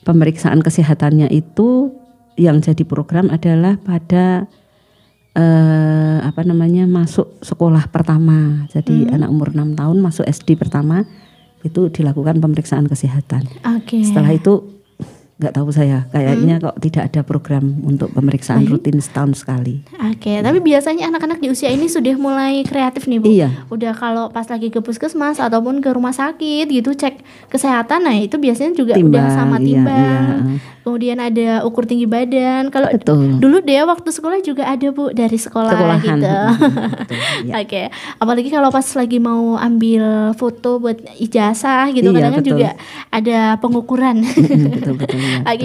pemeriksaan kesehatannya itu yang jadi program adalah pada masuk sekolah pertama. Jadi anak umur 6 tahun masuk SD pertama itu dilakukan pemeriksaan kesehatan. Setelah itu nggak tahu saya, kayaknya kok tidak ada program untuk pemeriksaan rutin setahun sekali. Tapi biasanya anak-anak di usia ini sudah mulai kreatif nih Bu. Iya. Udah kalau pas lagi ke puskesmas ataupun ke rumah sakit gitu cek kesehatan, nah itu biasanya juga udah sama timbang. Kemudian ada ukur tinggi badan. Kalau dulu dia waktu sekolah juga ada Bu, dari sekolah gitu. Betul, apalagi kalau pas lagi mau ambil foto buat ijazah gitu, kadang-kadang juga ada pengukuran. Betul.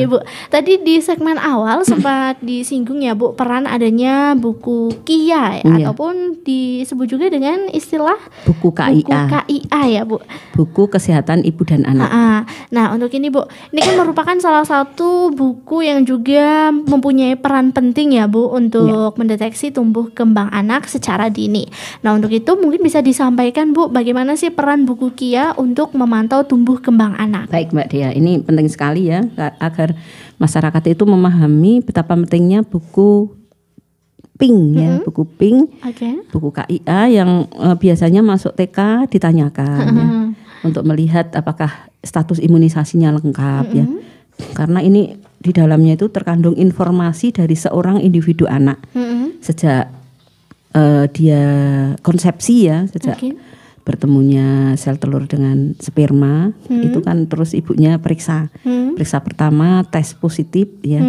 Bu, tadi di segmen awal sempat disinggung ya Bu, peran adanya buku KIA ataupun disebut juga dengan istilah buku KIA ya Bu. Buku Kesehatan Ibu dan Anak. Nah untuk ini Bu, ini kan merupakan salah satu buku yang juga mempunyai peran penting ya Bu untuk mendeteksi tumbuh kembang anak secara dini. Nah untuk itu mungkin bisa disampaikan Bu, bagaimana sih peran buku KIA untuk memantau tumbuh kembang anak? Baik Mbak Dea, ini penting sekali ya agar masyarakat itu memahami betapa pentingnya buku PINK ya, buku PINK, buku KIA yang biasanya masuk TK ditanyakan ya, untuk melihat apakah status imunisasinya lengkap ya. Karena ini di dalamnya itu terkandung informasi dari seorang individu anak sejak dia konsepsi ya, sejak bertemunya sel telur dengan sperma, itu kan terus ibunya periksa pertama tes positif ya.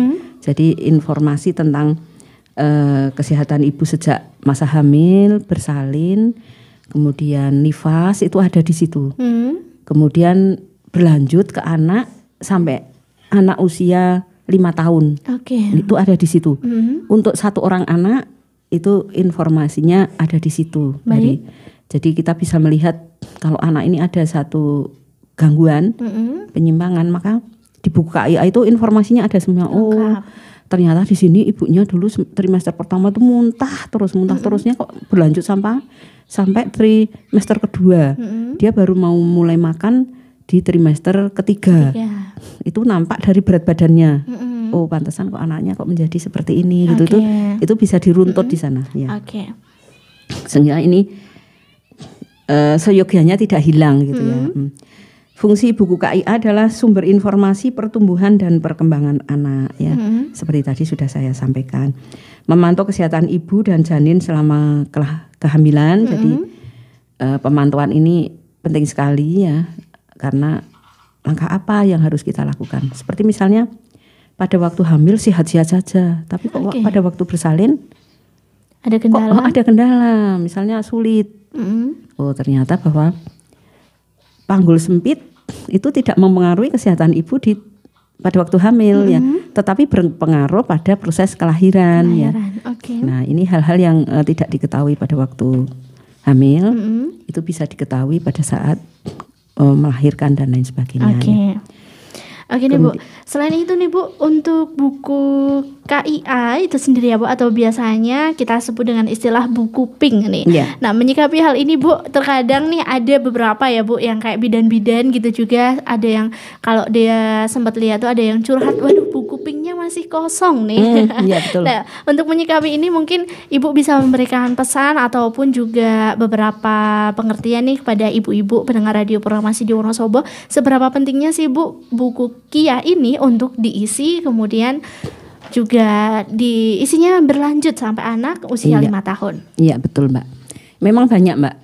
Jadi informasi tentang kesehatan ibu sejak masa hamil, bersalin, kemudian nifas itu ada di situ. Kemudian berlanjut ke anak sampai anak usia 5 tahun. Itu ada di situ. Untuk satu orang anak itu informasinya ada di situ. Jadi kita bisa melihat kalau anak ini ada satu gangguan, penyimpangan, maka di buku KIA itu informasinya ada semua. Oh, ternyata di sini ibunya dulu trimester pertama itu muntah terusnya kok berlanjut sampai trimester kedua. Dia baru mau mulai makan di trimester ketiga. Itu nampak dari berat badannya. Oh, pantesan kok anaknya kok menjadi seperti ini gitu. Itu bisa diruntut di sana ya. Sehingga ini seyogianya tidak hilang gitu ya. Fungsi buku KIA adalah sumber informasi pertumbuhan dan perkembangan anak ya. Seperti tadi sudah saya sampaikan. Memantau kesehatan ibu dan janin selama kehamilan. Jadi pemantauan ini penting sekali ya, karena langkah apa yang harus kita lakukan. Seperti misalnya pada waktu hamil sehat-sehat saja, tapi kok pada waktu bersalin Ada kendala? Kok ada kendala, misalnya sulit. Oh ternyata bahwa panggul sempit itu tidak mempengaruhi kesehatan ibu pada waktu hamil ya, tetapi berpengaruh pada proses kelahiran ya. Okay. Nah ini hal-hal yang tidak diketahui pada waktu hamil, itu bisa diketahui pada saat melahirkan dan lain sebagainya. Ya. Oke nih Bu, selain itu nih Bu, untuk buku KIA itu sendiri ya Bu, atau biasanya kita sebut dengan istilah buku pink nih. Nah menyikapi hal ini Bu, terkadang nih ada beberapa ya Bu yang kayak bidan-bidan gitu juga, ada yang kalau dia sempat lihat tuh ada yang curhat, waduh buku pinknya masih kosong nih. Iya betul. Nah untuk menyikapi ini mungkin Ibu bisa memberikan pesan ataupun juga beberapa pengertian nih kepada ibu-ibu pendengar radio Purnamasi di Wonosobo, seberapa pentingnya sih Bu buku KIA ini untuk diisi, kemudian juga isinya berlanjut sampai anak usia 5 tahun. Iya betul Mbak. Memang banyak Mbak.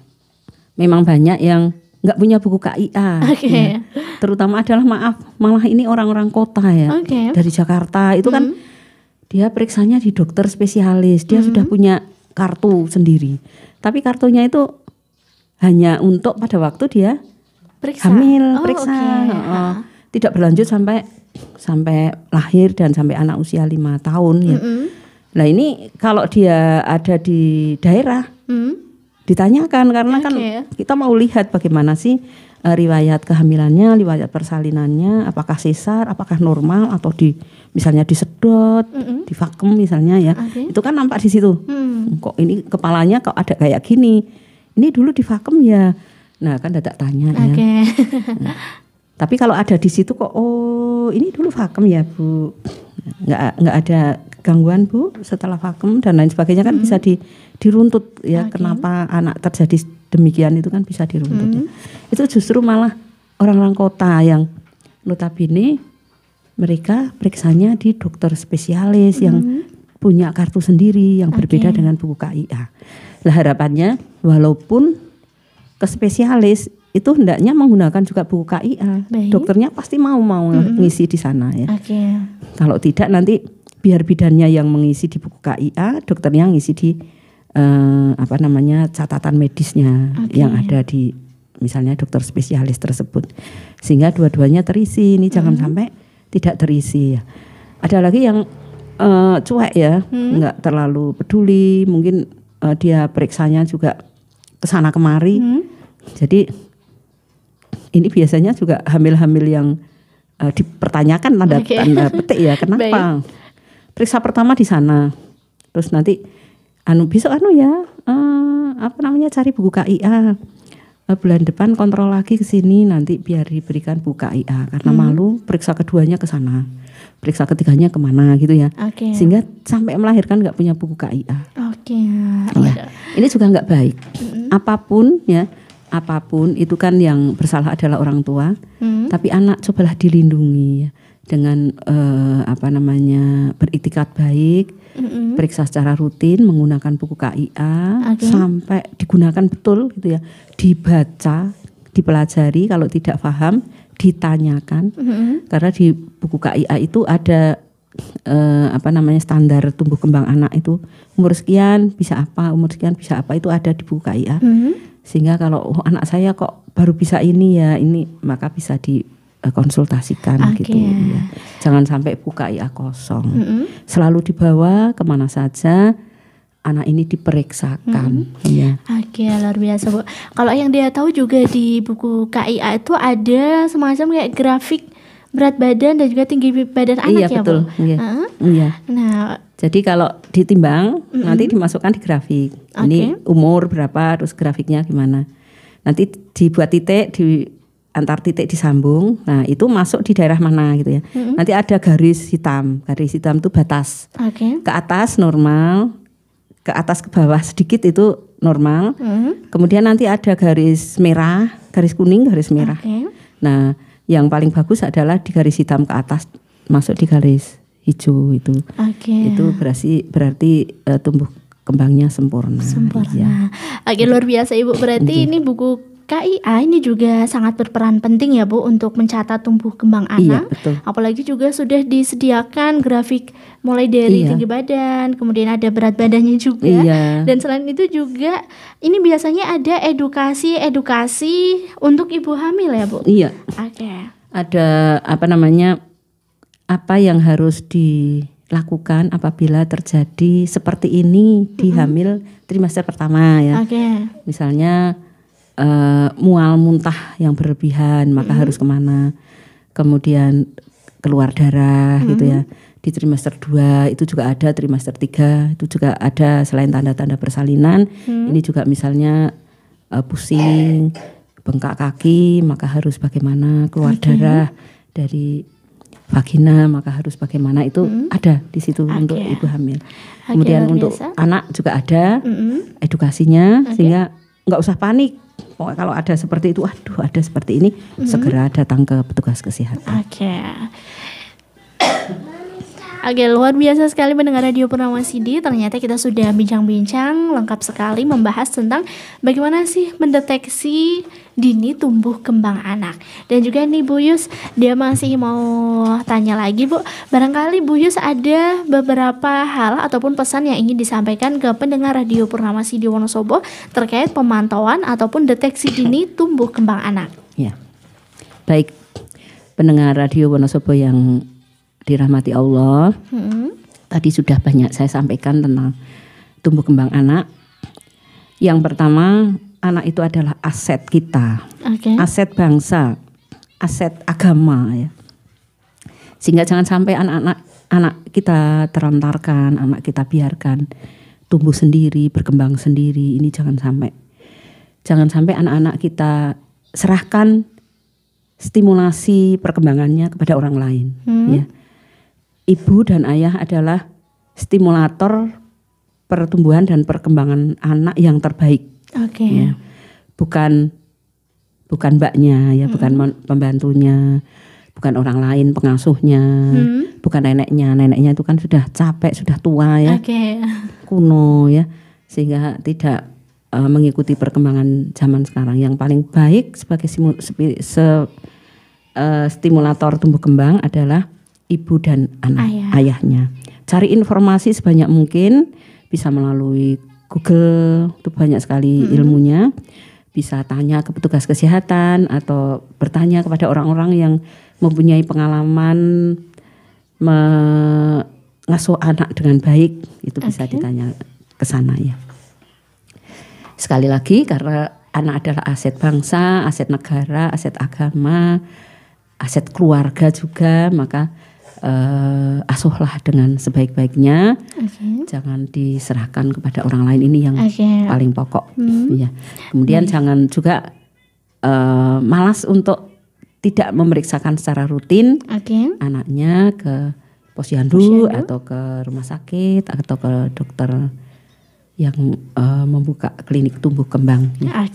Memang banyak yang nggak punya buku KIA. Ya. Terutama adalah malah ini orang-orang kota ya. Dari Jakarta itu kan dia periksanya di dokter spesialis. Dia sudah punya kartu sendiri. Tapi kartunya itu hanya untuk pada waktu dia hamil, periksa. Tidak berlanjut sampai lahir dan sampai anak usia 5 tahun ya. Nah ini kalau dia ada di daerah ditanyakan, karena kan kita mau lihat bagaimana sih riwayat kehamilannya, riwayat persalinannya, apakah sesar, apakah normal atau misalnya disedot, divakum misalnya ya. Itu kan nampak di situ. Kok ini kepalanya kok ada kayak gini. Ini dulu divakum ya. Nah kan tidak tanya ya. Tapi kalau ada di situ kok, oh ini dulu vakum ya Bu, nggak ada gangguan Bu setelah vakum dan lain sebagainya kan bisa diruntut ya. Kenapa anak terjadi demikian itu kan bisa diruntut. Itu justru malah orang-orang kota yang notabene mereka periksanya di dokter spesialis yang punya kartu sendiri yang berbeda dengan buku KIA. Nah harapannya walaupun ke spesialis itu hendaknya menggunakan juga buku KIA. Dokternya pasti mau ngisi di sana ya. Kalau tidak nanti biar bidannya yang mengisi di buku KIA, dokternya ngisi di catatan medisnya yang ada di misalnya dokter spesialis tersebut. Sehingga dua-duanya terisi. Ini jangan sampai tidak terisi ya. Ada lagi yang cuek ya, nggak terlalu peduli, mungkin dia periksanya juga kesana kemari. Jadi ini biasanya juga hamil-hamil yang dipertanyakan tanda petik ya, kenapa? Periksa pertama di sana, terus nanti besok cari buku KIA. Bulan depan kontrol lagi ke sini, nanti biar diberikan buku KIA karena malu. Periksa keduanya ke sana, periksa ketiganya kemana gitu ya. Sehingga sampai melahirkan nggak punya buku KIA. Ya. Ini juga nggak baik. Apapun itu kan yang bersalah adalah orang tua, tapi anak cobalah dilindungi ya, dengan beriktikat baik, periksa secara rutin menggunakan buku KIA sampai digunakan betul gitu ya, dibaca, dipelajari, kalau tidak paham ditanyakan, karena di buku KIA itu ada standar tumbuh kembang anak itu umur sekian bisa apa, umur sekian bisa apa, itu ada di buku KIA. Sehingga kalau anak saya kok baru bisa ini ya, ini maka bisa dikonsultasikan gitu ya. Jangan sampai buka KIA kosong. Selalu dibawa kemana saja anak ini diperiksakan. Ya. Luar biasa Bu. Kalau yang dia tahu juga di buku KIA itu ada semacam kayak grafik berat badan dan juga tinggi badan anak ya betul. Bu. Iya. Nah, jadi kalau ditimbang nanti dimasukkan di grafik. Ini umur berapa, terus grafiknya gimana. Nanti dibuat titik, di antar titik disambung. Nah itu masuk di daerah mana gitu ya. Nanti ada garis hitam. Garis hitam itu batas. Ke atas normal, ke atas ke bawah sedikit itu normal. Kemudian nanti ada garis merah, garis kuning, garis merah. Nah yang paling bagus adalah di garis hitam ke atas masuk di garis hijau itu. Itu berarti tumbuh kembangnya sempurna. Ya. Luar biasa Ibu. Berarti ini buku KIA ini juga sangat berperan penting ya Bu untuk mencatat tumbuh kembang anak. Iya, betul. Apalagi juga sudah disediakan grafik mulai dari tinggi badan, kemudian ada berat badannya juga. Iya. Dan selain itu juga ini biasanya ada edukasi untuk ibu hamil ya Bu? Iya. Oke. Ada apa yang harus dilakukan apabila terjadi seperti ini di hamil trimester pertama ya. Oke. Misalnya mual muntah yang berlebihan maka harus kemana, kemudian keluar darah gitu ya. Di trimester 2 itu juga ada, trimester 3 itu juga ada. Selain tanda-tanda persalinan, ini juga misalnya pusing, bengkak kaki maka harus bagaimana, keluar darah dari vagina maka harus bagaimana, itu ada di situ untuk ibu hamil. Kemudian untuk anak juga ada edukasinya sehingga nggak usah panik. Pokoknya kalau ada seperti itu, ada seperti ini, segera datang ke petugas kesehatan. Oke, luar biasa sekali mendengar Radio Purnama Sidi. Ternyata kita sudah bincang-bincang lengkap sekali membahas tentang bagaimana sih mendeteksi dini tumbuh kembang anak. Dan juga nih Bu Yus, dia masih mau tanya lagi Bu. Barangkali Bu Yus ada beberapa hal ataupun pesan yang ingin disampaikan ke pendengar Radio Purnama Sidi Wonosobo terkait pemantauan ataupun deteksi dini tumbuh kembang anak. Ya, baik pendengar Radio Wonosobo yang dirahmati Allah. Tadi sudah banyak saya sampaikan tentang tumbuh kembang anak. Yang pertama, anak itu adalah aset kita, aset bangsa, aset agama ya. Sehingga jangan sampai anak kita telantarkan, anak kita biarkan tumbuh sendiri, berkembang sendiri. Ini jangan sampai anak-anak kita serahkan stimulasi perkembangannya kepada orang lain ya. Ibu dan ayah adalah stimulator pertumbuhan dan perkembangan anak yang terbaik. Ya. Bukan mbaknya ya, bukan pembantunya, bukan orang lain pengasuhnya, bukan neneknya. Neneknya itu kan sudah capek, sudah tua ya, kuno ya, sehingga tidak mengikuti perkembangan zaman sekarang. Yang paling baik sebagai stimulator tumbuh kembang adalah ibu dan ayahnya. Cari informasi sebanyak mungkin, bisa melalui Google, itu banyak sekali ilmunya. Bisa tanya ke petugas kesehatan atau bertanya kepada orang-orang yang mempunyai pengalaman mengasuh anak dengan baik, itu bisa ditanya ke sana ya. Sekali lagi, karena anak adalah aset bangsa, aset negara, aset agama, aset keluarga juga, maka asuhlah dengan sebaik-baiknya. Jangan diserahkan kepada orang lain, ini yang paling pokok ya. Kemudian jangan juga malas untuk tidak memeriksakan secara rutin anaknya ke posyandu atau ke rumah sakit atau ke dokter yang membuka klinik tumbuh kembang ya.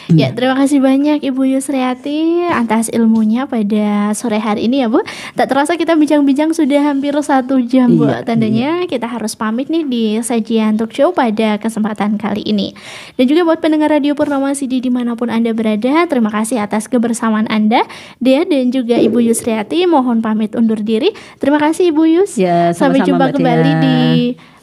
Ya, terima kasih banyak Ibu Yusriati atas ilmunya pada sore hari ini ya Bu. Tak terasa kita bincang-bincang sudah hampir 1 jam Bu. Tandanya kita harus pamit nih di sajian talk show pada kesempatan kali ini. Dan juga buat pendengar Radio Purnama Sidi dimanapun Anda berada, terima kasih atas kebersamaan Anda. Dea dan juga Ibu Yusriati mohon pamit undur diri. Terima kasih Ibu Yus. Ya, sampai jumpa kembali di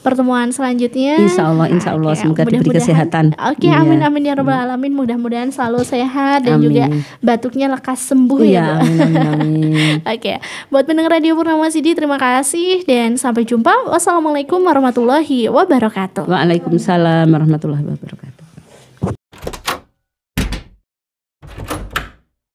pertemuan selanjutnya. Insya Allah semoga diberi kesehatan. Amin ya rabbal alamin. Mudah-mudahan selalu sehat dan juga batuknya lekas sembuh ya Bu. Amin. Buat pendengar Radio Purnama Sidi, terima kasih dan sampai jumpa. Wassalamualaikum warahmatullahi wabarakatuh. Waalaikumsalam warahmatullahi wabarakatuh.